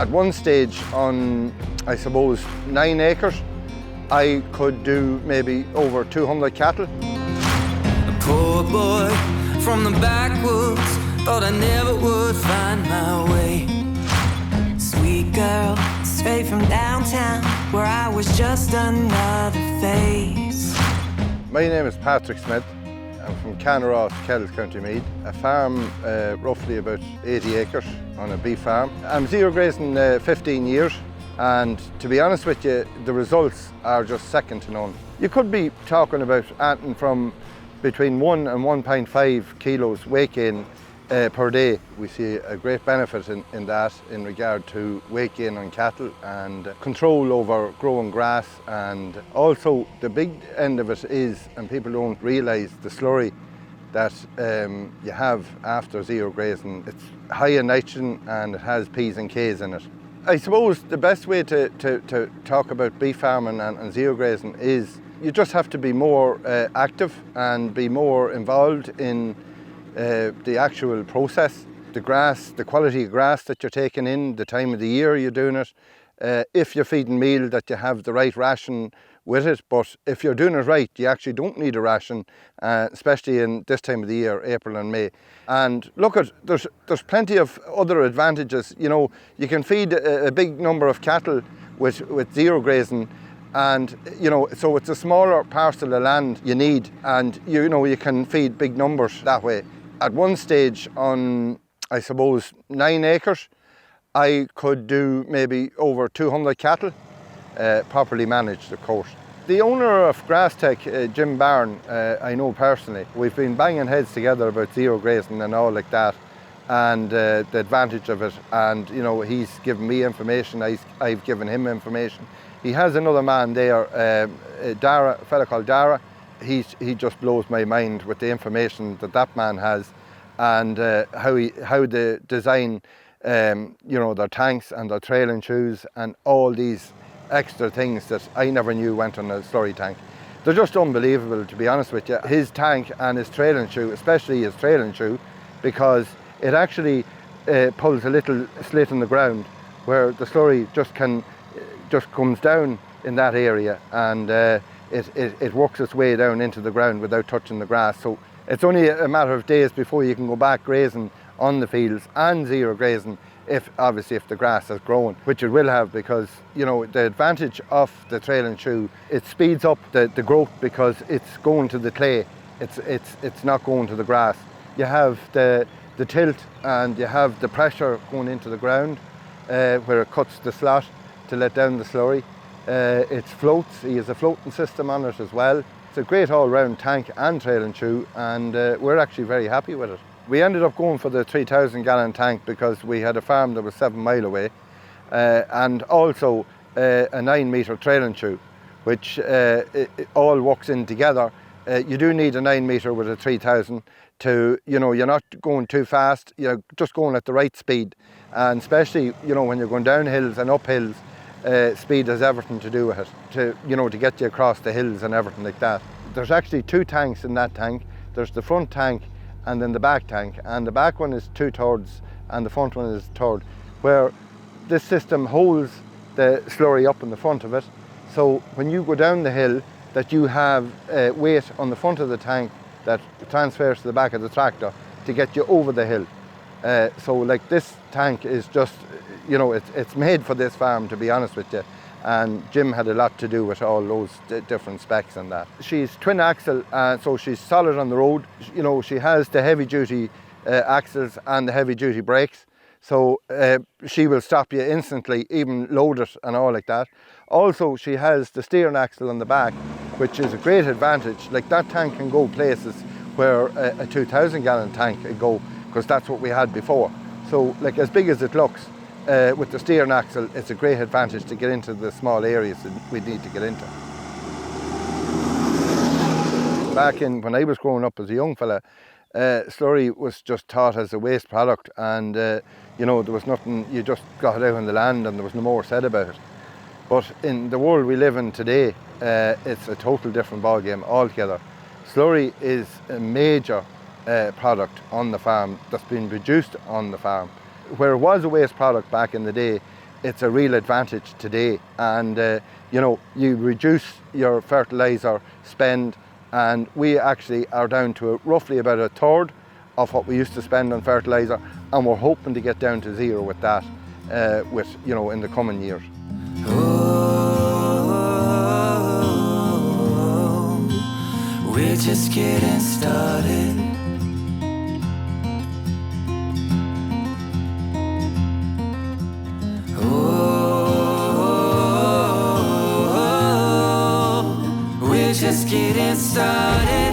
At one stage on, I suppose, 9 acres, I could do maybe over 200 cattle. A poor boy from the backwoods, thought I never would find my way. Sweet girl, straight from downtown, where I was just another face. My name is Patrick Smith. I'm from Canross, Kells, County Meath. A farm roughly about 80 acres on a beef farm. I'm zero grazing 15 years, and to be honest with you, the results are just second to none. You could be talking about anything from between 1 and 1.5 kilos weight gain per day. We see a great benefit in that in regard to weight gain on cattle and control over growing grass, and also the big end of it is, and people don't realise, the slurry that you have after zero grazing. It's high in nitrogen and it has P's and K's in it. I suppose the best way to talk about beef farming and zero grazing is you just have to be more active and be more involved in the actual process. The grass, the quality of grass that you're taking in, the time of the year you're doing it, if you're feeding meal, that you have the right ration with it. But if you're doing it right, you actually don't need a ration, especially in this time of the year, April and May. And look, there's plenty of other advantages. You know, you can feed a big number of cattle with zero grazing, and you know, so it's a smaller parcel of land you need, and you know, you can feed big numbers that way. At one stage on, I suppose, 9 acres, I could do maybe over 200 cattle, properly managed, of course. The owner of Grasstech, Jim Barron, I know personally. We've been banging heads together about zero grazing and all like that, and the advantage of it. And you know, he's given me information, I've given him information. He has another man there, Dara, a fella called Dara. He just blows my mind with the information that man has, and how they design, you know, their tanks and their trailing shoes and all these extra things that I never knew went on a slurry tank. They're just unbelievable, to be honest with you. His tank and his trailing shoe, especially his trailing shoe, because it actually pulls a little slit in the ground where the slurry just comes down in that area, and it works its way down into the ground without touching the grass. So it's only a matter of days before you can go back grazing on the fields and zero grazing, if the grass has grown, which it will have, because you know the advantage of the trailing shoe, it speeds up the growth because it's going to the clay. It's not going to the grass. You have the tilt and you have the pressure going into the ground where it cuts the slot to let down the slurry. It floats. He has a floating system on it as well. It's a great all-round tank and trailing shoe, and we're actually very happy with it. We ended up going for the 3,000 gallon tank because we had a farm that was 7 miles away, and also a 9 metre trailing shoe, which it all works in together. You do need a 9 metre with a 3,000 to, you know, you're not going too fast, you're just going at the right speed, and especially, you know, when you're going down hills and up hills, speed has everything to do with it, to get you across the hills and everything like that. There's actually 2 tanks in that tank. There's the front tank and then the back tank, and the back one is 2/3 and the front one is 1/3, where this system holds the slurry up in the front of it. So when you go down the hill, that you have weight on the front of the tank that transfers to the back of the tractor to get you over the hill. So like, this tank is just, you know, it's made for this farm, to be honest with you. And Jim had a lot to do with all those different specs and that. She's twin axle, so she's solid on the road. You know, she has the heavy duty axles and the heavy duty brakes. So she will stop you instantly, even load it and all like that. Also, she has the steering axle on the back, which is a great advantage. Like, that tank can go places where a 2,000 gallon tank can go, because that's what we had before. So like, as big as it looks, with the steering axle, it's a great advantage to get into the small areas that we need to get into. Back in when I was growing up as a young fella, slurry was just taught as a waste product, and you know, there was nothing, you just got it out on the land and there was no more said about it. But in the world we live in today, it's a total different ballgame altogether. Slurry is a major product on the farm that's been produced on the farm. Where it was a waste product back in the day, it's a real advantage today. And you know, you reduce your fertilizer spend, and we actually are down to roughly about a third of what we used to spend on fertilizer, and we're hoping to get down to zero with that you know, in the coming years. Oh, we're just getting started. Oh, we're just getting started.